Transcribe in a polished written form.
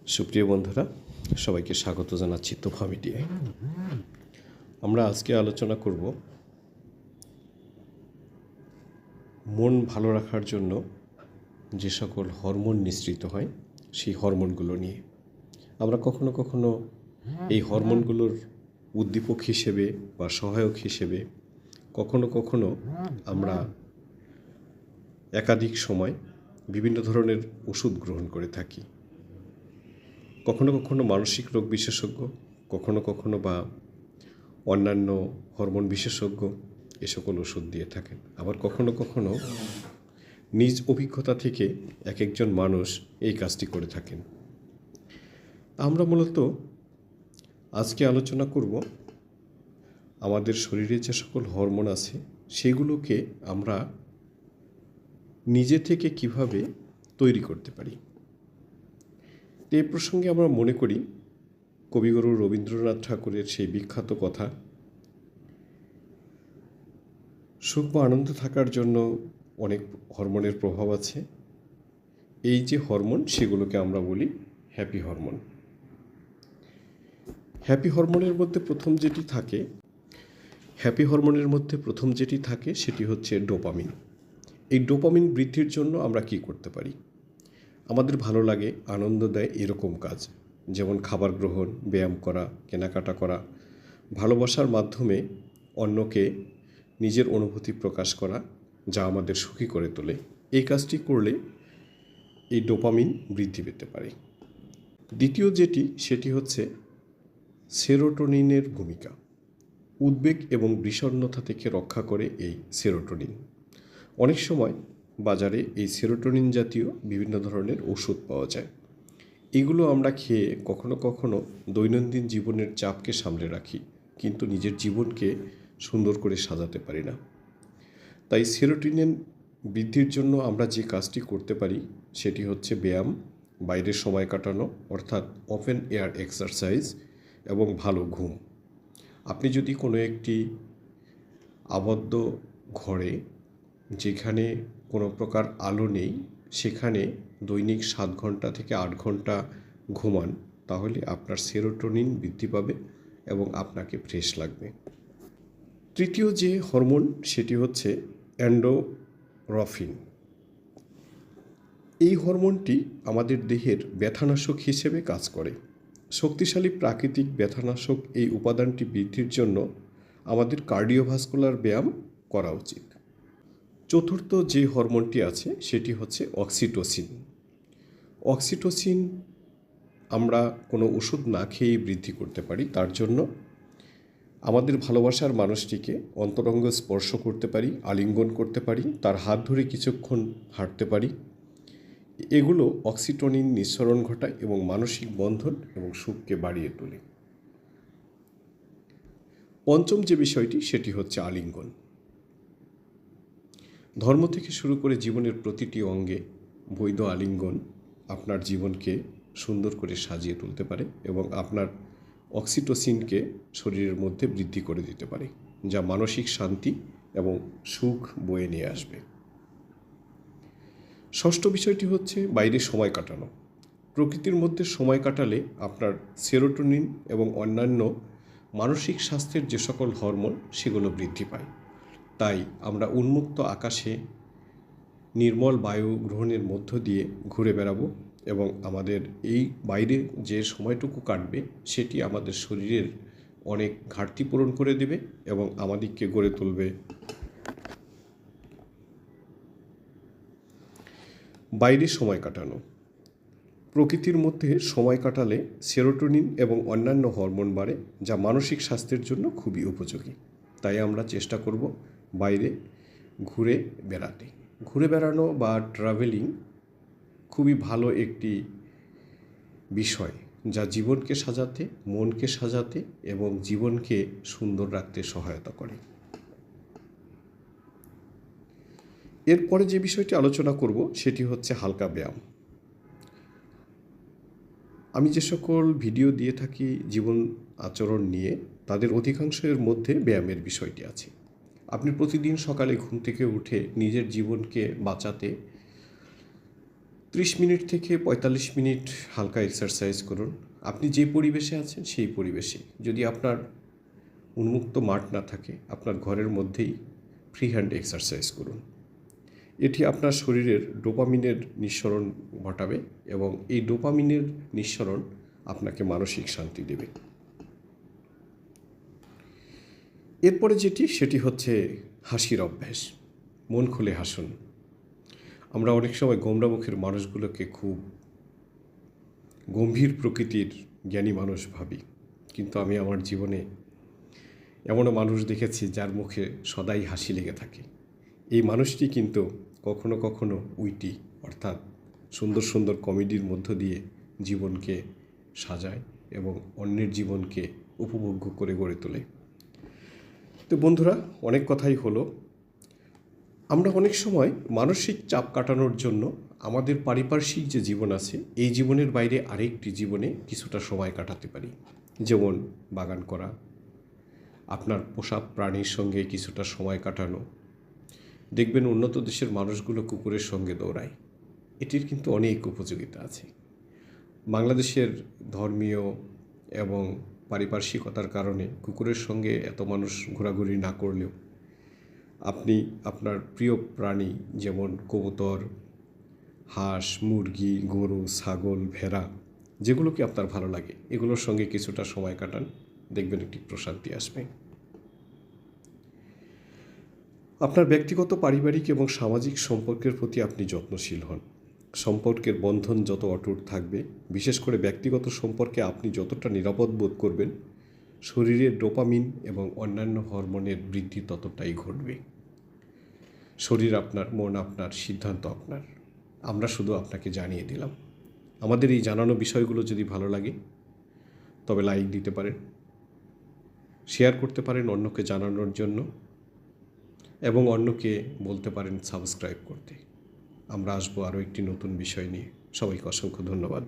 সুপ্রিয় বন্ধুরা, সবাইকে স্বাগত জানাচ্ছি তোফা মিডিয়ায়। আমরা আজকে আলোচনা করব মন ভালো রাখার জন্য যে সকল হরমোন নিঃসৃত হয় সেই হরমোনগুলো নিয়ে। আমরা কখনো কখনো এই হরমোনগুলোর উদ্দীপক হিসেবে বা সহায়ক হিসেবে কখনো কখনো আমরা একাধিক সময় বিভিন্ন ধরনের ওষুধ গ্রহণ করে থাকি। কখনো কখনো মানসিক রোগ বিশেষজ্ঞ, কখনো কখনো বা অন্যান্য হরমোন বিশেষজ্ঞ এ সকল ওষুধ দিয়ে থাকেন। আবার কখনো কখনো নিজ অভিজ্ঞতা থেকে এক একজন মানুষ এই কাজটি করে থাকেন। আমরা মূলত আজকে আলোচনা করব আমাদের শরীরে যে সকল হরমোন আছে সেগুলোকে আমরা নিজে থেকে কিভাবে তৈরি করতে পারি। এই প্রসঙ্গে আমরা মনে করি কবিগুরু রবীন্দ্রনাথ ঠাকুরের সেই বিখ্যাত কথা, সুখ বা আনন্দ থাকার জন্য অনেক হরমোনের প্রভাব আছে। এই যে হরমোন সেগুলোকে আমরা বলি হ্যাপি হরমোন। হ্যাপি হরমোনের মধ্যে প্রথম যেটি থাকে সেটি হচ্ছে ডোপামিন। এই ডোপামিন বৃদ্ধির জন্য আমরা কি করতে পারি? আমাদের ভালো লাগে, আনন্দ দেয় এরকম কাজ, যেমন খাবার গ্রহণ, ব্যায়াম করা, কেনাকাটা করা, ভালোবাসার মাধ্যমে অন্যকে নিজের অনুভূতি প্রকাশ করা, যা আমাদের সুখী করে তোলে। এই কাজটি করলে এই ডোপামিন বৃদ্ধি পেতে পারে। দ্বিতীয় সেটি হচ্ছে সেরোটোনিনের ভূমিকা। উদ্বেগ এবং বিষণ্ণতা থেকে রক্ষা করে এই সেরোটোনিন। অনেক সময় বাজারে এই সেরোটোনিন জাতীয় বিভিন্ন ধরনের ওষুধ পাওয়া যায়। এগুলো আমরা খেয়ে কখনো কখনো দৈনন্দিন জীবনের চাপকে সামলে রাখি, কিন্তু নিজের জীবনকে সুন্দর করে সাজাতে পারি না। তাই সেরোটোনিন বৃদ্ধির জন্য আমরা যে কাজটি করতে পারি সেটি হচ্ছে ব্যায়াম, বাইরের সময় কাটানো অর্থাৎ ওপেন এয়ার এক্সারসাইজ এবং ভালো ঘুম। আপনি যদি কোনো একটি আবদ্ধ ঘরে, যেখানে কোনো প্রকার আলো নেই, সেখানে দৈনিক 7 ঘন্টা থেকে 8 ঘন্টা ঘুমান, তাহলে আপনার সেরোটোনিন বৃদ্ধি পাবে এবং আপনাকে ফ্রেশ লাগবে। তৃতীয় যে হরমোন সেটি হচ্ছে এন্ডোরফিন। এই হরমোনটি আমাদের দেহের ব্যথানাশক হিসেবে কাজ করে। শক্তিশালী প্রাকৃতিক ব্যথানাশক এই উপাদানটি বৃদ্ধির জন্য আমাদের কার্ডিওভাস্কুলার ব্যায়াম করা উচিত। চতুর্থ যে হরমোনটি আছে সেটি হচ্ছে অক্সিটোসিন। অক্সিটোসিন আমরা কোনো ওষুধ না খেয়েই বৃদ্ধি করতে পারি। তার জন্য আমাদের ভালোবাসার মানুষটিকে অন্তরঙ্গ স্পর্শ করতে পারি, আলিঙ্গন করতে পারি, তার হাত ধরে কিছুক্ষণ হাঁটতে পারি। এগুলো অক্সিটোনিন নিঃসরণ ঘটায় এবং মানসিক বন্ধন এবং সুখকে বাড়িয়ে তোলে। পঞ্চম যে বিষয়টি সেটি হচ্ছে আলিঙ্গন। ধর্ম থেকে শুরু করে জীবনের প্রতিটি অঙ্গে বৈধ আলিঙ্গন আপনার জীবনকে সুন্দর করে সাজিয়ে তুলতে পারে এবং আপনার অক্সিটোসিনকে শরীরের মধ্যে বৃদ্ধি করে দিতে পারে, যা মানসিক শান্তি এবং সুখ বয়ে নিয়ে আসবে। ষষ্ঠ বিষয়টি হচ্ছে বাইরে সময় কাটানো। প্রকৃতির মধ্যে সময় কাটালে আপনার সেরোটোনিন এবং অন্যান্য মানসিক স্বাস্থ্যের যে সকল হরমোন সেগুলো বৃদ্ধি পায়। তাই আমরা উন্মুক্ত আকাশে নির্মল বায়ু গ্রহণের মধ্য দিয়ে ঘুরে বেড়াবো এবং আমাদের এই বাইরে যে সময়টুকু কাটবে সেটি আমাদের শরীরের অনেক ঘাটতি পূরণ করে দেবে এবং আমাদেরকে গড়ে তুলবে। বাইরে সময় কাটানো। প্রকৃতির মধ্যে সময় কাটালে সেরোটোনিন এবং অন্যান্য হরমোন বাড়ে, যা মানসিক স্বাস্থ্যের জন্য খুবই উপযোগী। তাই আমরা চেষ্টা করব বাইরে ঘুরে বেড়াতে। ঘুরে বেড়ানো বা ট্রাভেলিং খুবই ভালো একটি বিষয়, যা জীবনকে সাজাতে, মনকে সাজাতে এবং জীবনকে সুন্দর রাখতে সহায়তা করে। এরপরে যে বিষয়টি আলোচনা করব সেটি হচ্ছে হালকা ব্যায়াম। আমি যে সকল ভিডিও দিয়ে থাকি জীবন আচরণ নিয়ে, তাদের অধিকাংশের মধ্যে ব্যায়ামের বিষয়টি আছে। আপনি প্রতিদিন সকালে ঘুম থেকে উঠে নিজের জীবনকে বাঁচাতে 30 মিনিট থেকে 45 মিনিট হালকা এক্সারসাইজ করুন। আপনি যে পরিবেশে আছেন সেই পরিবেশে, যদি আপনার উন্মুক্ত মাঠ না থাকে, আপনার ঘরের মধ্যেই ফ্রি হ্যান্ড এক্সারসাইজ করুন। এটি আপনার শরীরের ডোপামিনের নিঃসরণ ঘটাবে এবং এই ডোপামিনের নিঃসরণ আপনাকে মানসিক শান্তি দেবে। এরপরে সেটি হচ্ছে হাসির অভ্যাস। মন খুলে হাসুন। আমরা অনেক সময় গোমরা মুখের মানুষগুলোকে খুব গম্ভীর প্রকৃতির জ্ঞানী মানুষ ভাবি, কিন্তু আমি আমার জীবনে এমনও মানুষ দেখেছি যার মুখে সদাই হাসি লেগে থাকে। এই মানুষটি কিন্তু কখনো কখনো উইটি, অর্থাৎ সুন্দর সুন্দর কমেডির মধ্য দিয়ে জীবনকে সাজায় এবং অন্যের জীবনকে উপভোগ্য করে গড়ে তোলে। তো বন্ধুরা, অনেক কথাই হলো। আমরা অনেক সময় মানসিক চাপ কাটানোর জন্য আমাদের পারিপার্শ্বিক যে জীবন আছে, এই জীবনের বাইরে আরেকটি জীবনে কিছুটা সময় কাটাতে পারি। যেমন বাগান করা, আপনার পোষা প্রাণীর সঙ্গে কিছুটা সময় কাটানো। দেখবেন উন্নত দেশের মানুষগুলো কুকুরের সঙ্গে দৌড়ায়। এটির কিন্তু অনেক উপযোগিতা আছে। বাংলাদেশের ধর্মীয় এবং পারিপার্শ্বিকতার কারণে কুকুরের সঙ্গে এত মানুষ ঘোরাঘুরি না করলেও আপনি আপনার প্রিয় প্রাণী যেমন কবুতর, হাঁস, মুরগি, গরু, ছাগল, ভেড়া, যেগুলোকে আপনার ভালো লাগে, এগুলোর সঙ্গে কিছুটা সময় কাটান, দেখবেন একটি প্রশান্তি আসবে। আপনার ব্যক্তিগত, পারিবারিক এবং সামাজিক সম্পর্কের প্রতি আপনি যত্নশীল হন। সম্পর্কের বন্ধন যত অটুট থাকবে, বিশেষ করে ব্যক্তিগত সম্পর্কে আপনি যতটা নিরাপদ বোধ করবেন, শরীরের ডোপামিন এবং অন্যান্য হরমোনের বৃদ্ধি ততটাই ঘটবে। শরীর আপনার, মন আপনার, সিদ্ধান্ত আপনার। আমরা শুধু আপনাকে জানিয়ে দিলাম। আমাদের এই জানানো বিষয়গুলো যদি ভালো লাগে তবে লাইক দিতে পারেন, শেয়ার করতে পারেন অন্যকে জানানোর জন্য, এবং অন্যকে বলতে পারেন সাবস্ক্রাইব করতে। আমরা আসবো আরও একটি নতুন বিষয় নিয়ে। সবাইকে অসংখ্য ধন্যবাদ।